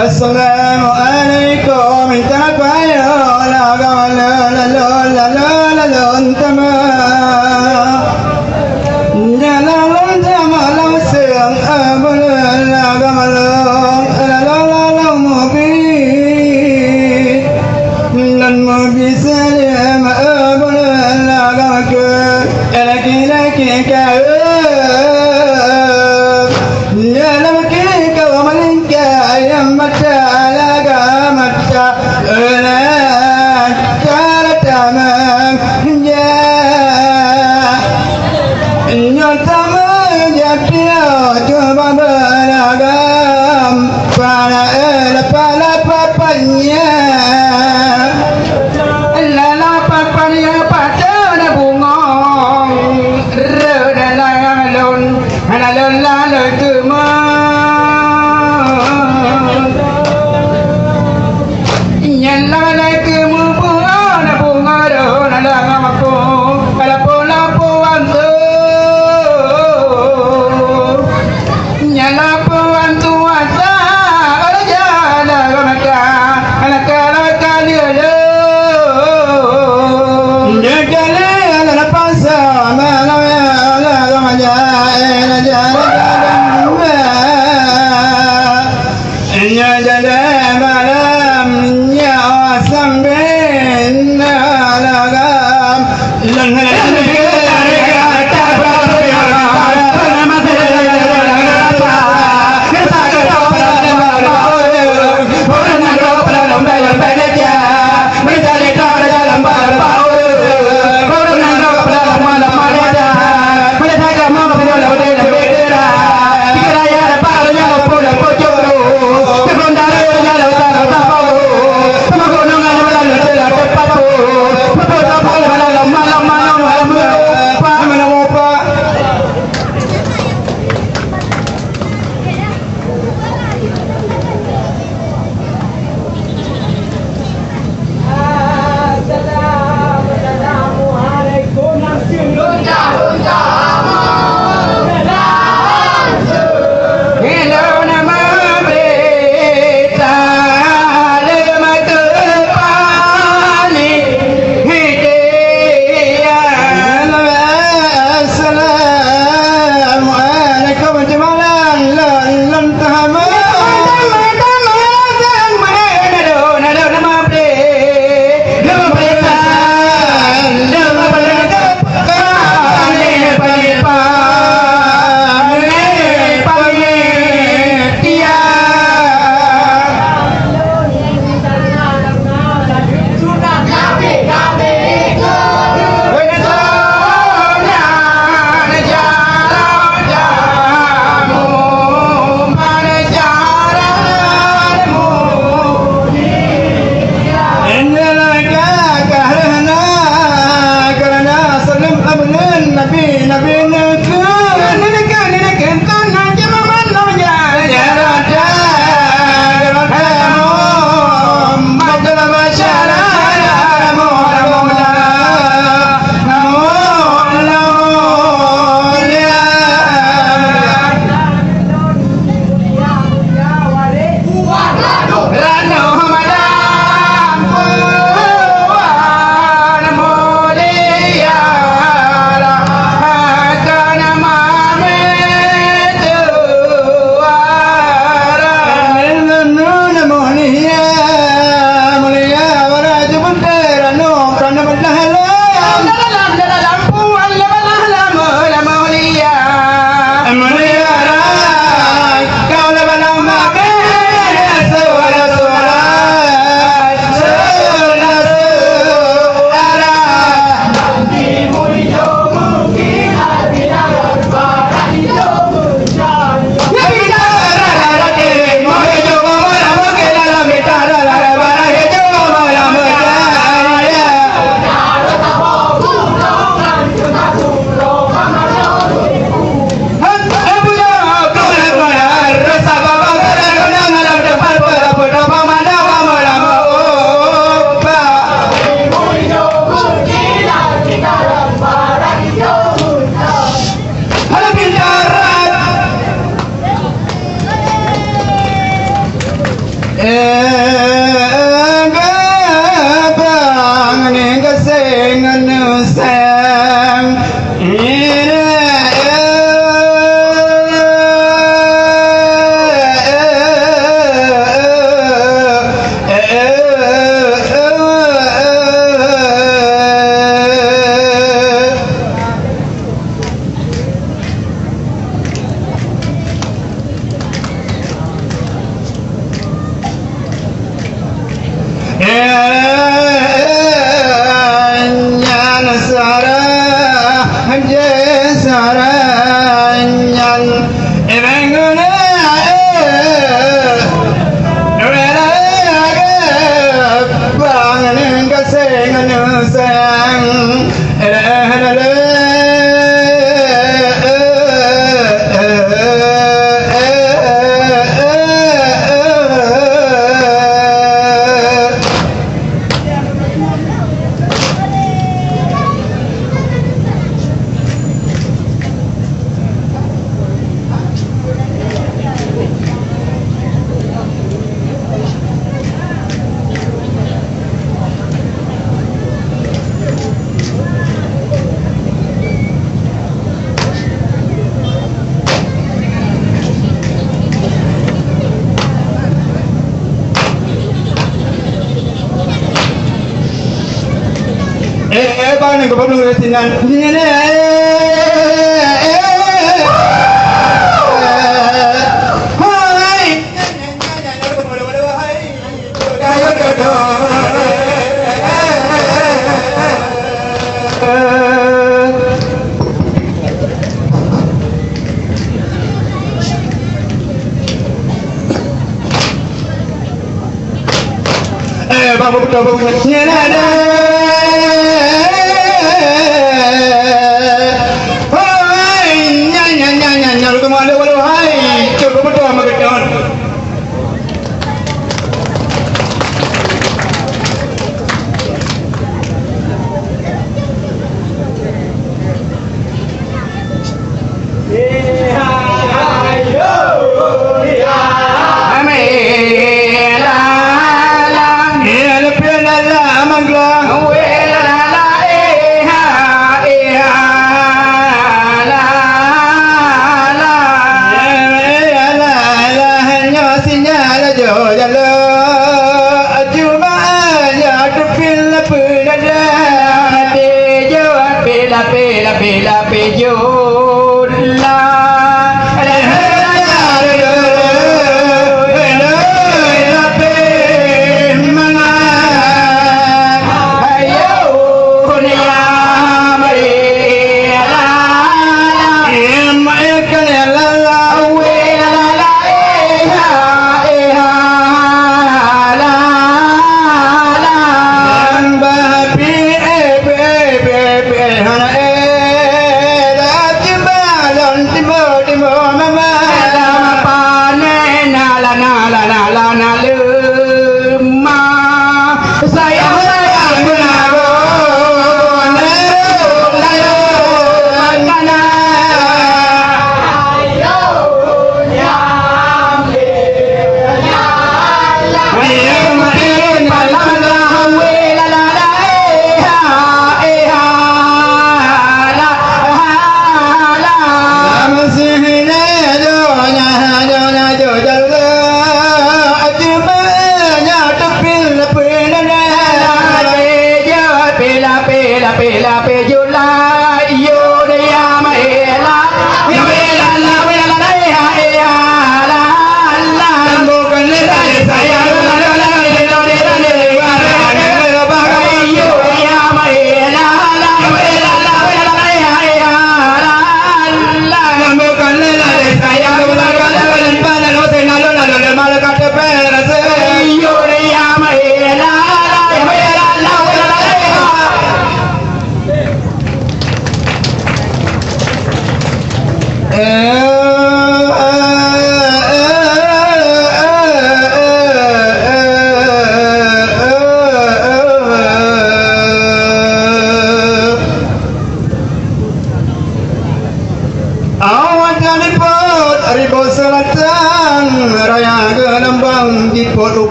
Assalamualaikum Bang ni kau belum resinan. Ni ni. Bang betul betul. Ni ada.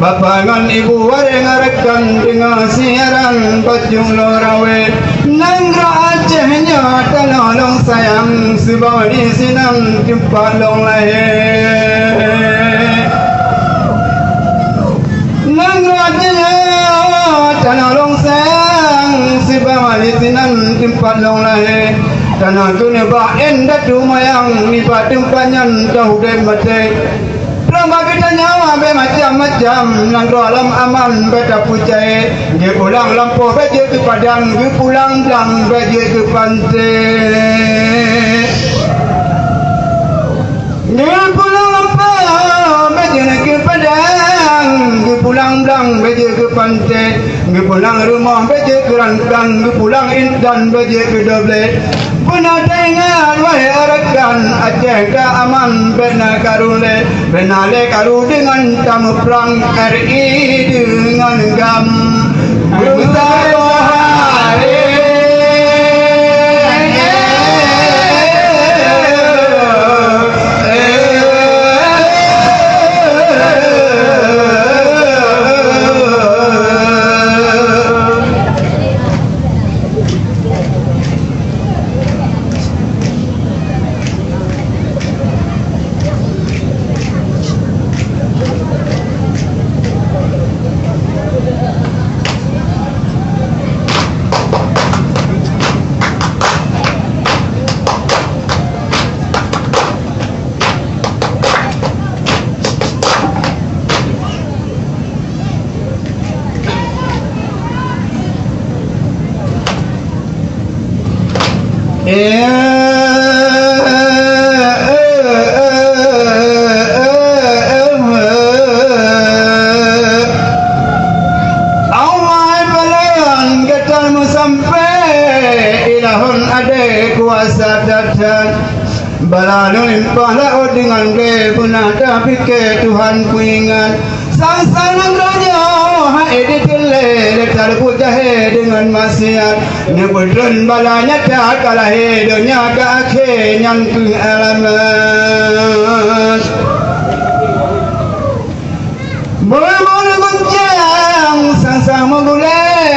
Bapak dengan ibu wareng arekan dengan siaran bajung lorawe nangra acehnya tanolong sayang sebadi sinang jumpa long lahir nangra acehnya tanolong sayang sebadi sinang jumpa long lahir tanah dunia ba endat rumayang ni batung panyan tahu dem mate Lama kita nyawa be macam-macam nang dalam aman beta pucai dia pulang lampu beje ke padang dia pulang dang beje ke pantai dia pulang lampu beje ke padang dia pulang dang beje ke pantai dia pulang rumah beje ke rantang dia pulang intan beje ke doble pernah dengar wahai arakan Aceh ke aman benar karule benale karu dengan tamu perang RI dengan gam Bersahari sampai ilahun ada kuasa datang balanu limpah lau dengan ke punah tapi ke Tuhan ku ingat sang sanang raja hai ditele letar ku jahe dengan maksiat nyebudun balanya tak kalah dunia ke akhir yang ke alamat boleh goncang sang menggulai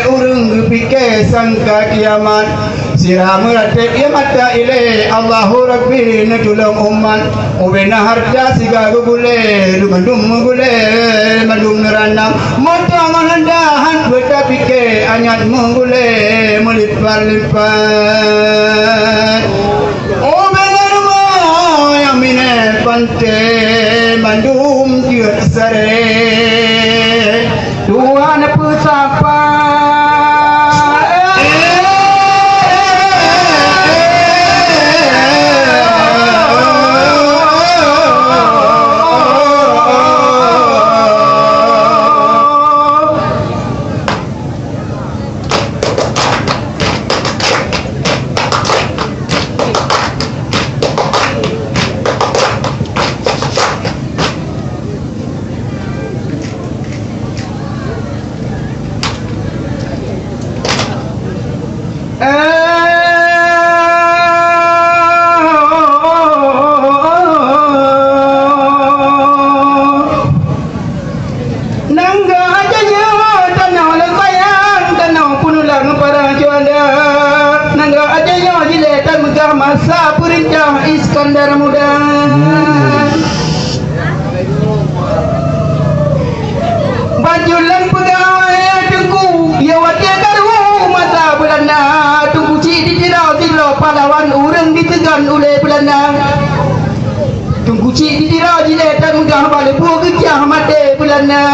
urung pikir sangka kiamat sirah meratik ia mata ilai Allahu Rabbi natulung umat ubena harta siga gule mandum gule mandum neranam motong hendahan beta pikir anyat menggule melipat-lipat ubena rumah yang minat pantai mandum jiut sare Tuhan pesapa masa perintah Iskandar Muda bajulan pegawai tunggu ya wati karu masa Belanda tunggu ci ditira pahlawan urang ditegan oleh Belanda tunggu ci ditira jiletan megah balik buah gejah mati Belanda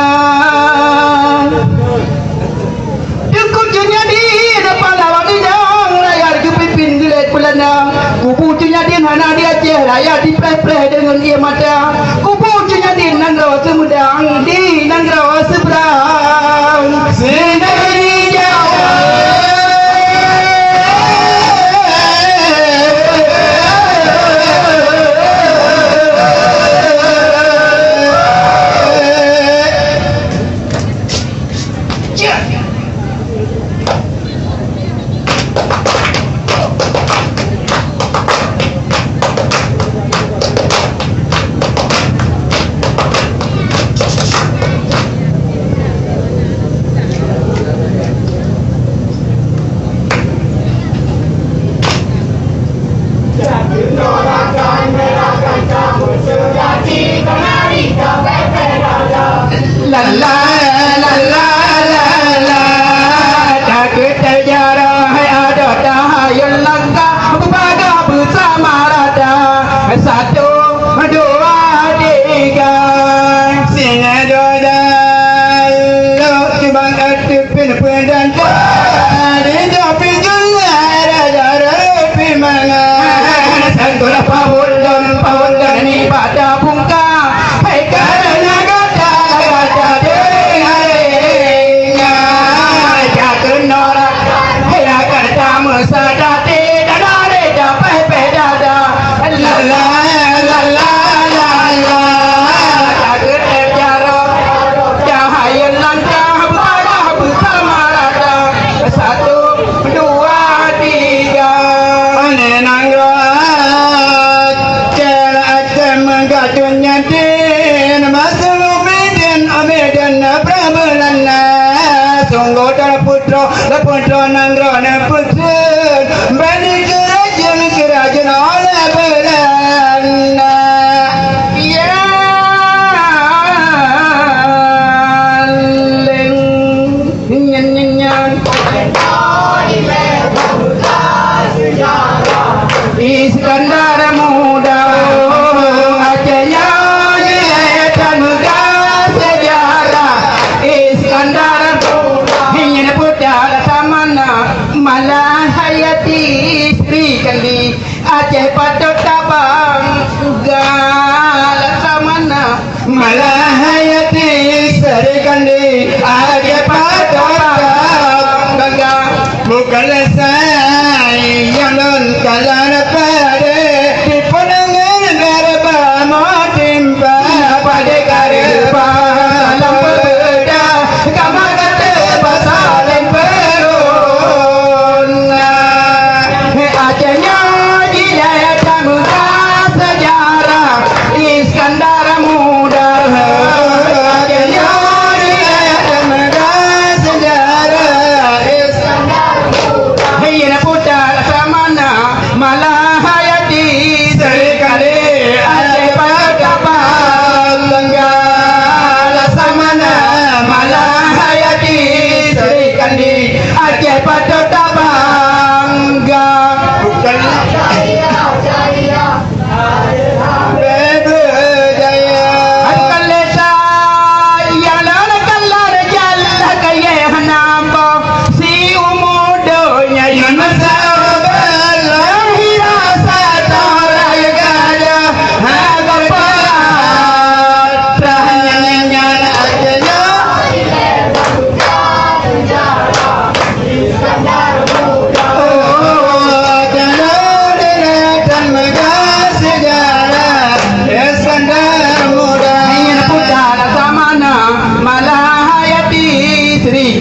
tunggu cinya di pahlawan idang layar kepimpin gilet Belanda kubu cinya din hana di Aceh raya di pleh-pleh dengan ia mata kubu cinya din nanggau semudang di nanggau seberang sendiri jauh putra nangrana putun bani kerajaan oleh Belanda ya leng nyan Iskandar Muda Acehnya dan megah sejarah Iskandar ingin putar samana malah hayati istri kali Aceh patut tabang gal samana malah hayati istri kali Aceh patut tabang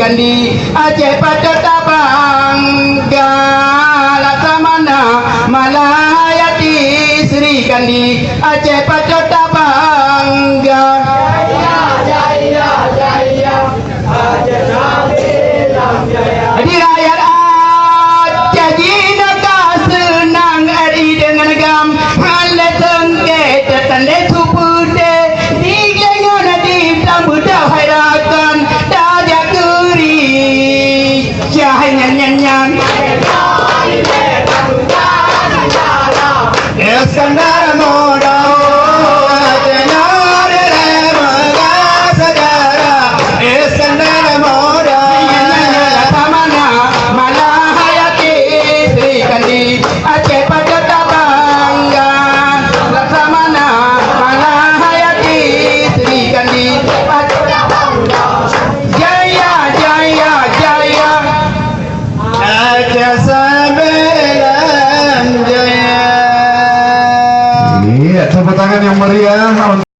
Kandi Aceh Patota bangga Laksamana Malahayati Sri Kandi Aceh Patota bangga Di rakyat Aceh Jinaka senang adi dengan gam Hale sengketa tanda supute Di gengan adi sambut hairakan Dajak keri Cahaya nyanyan Iskandar Moda Aceh Patota bangga Laksamana Malahayati Sri Kandi Jaya Jaya Jaya Aceh Sembilan Jaya. Iya, tepuk tangan yang meriah.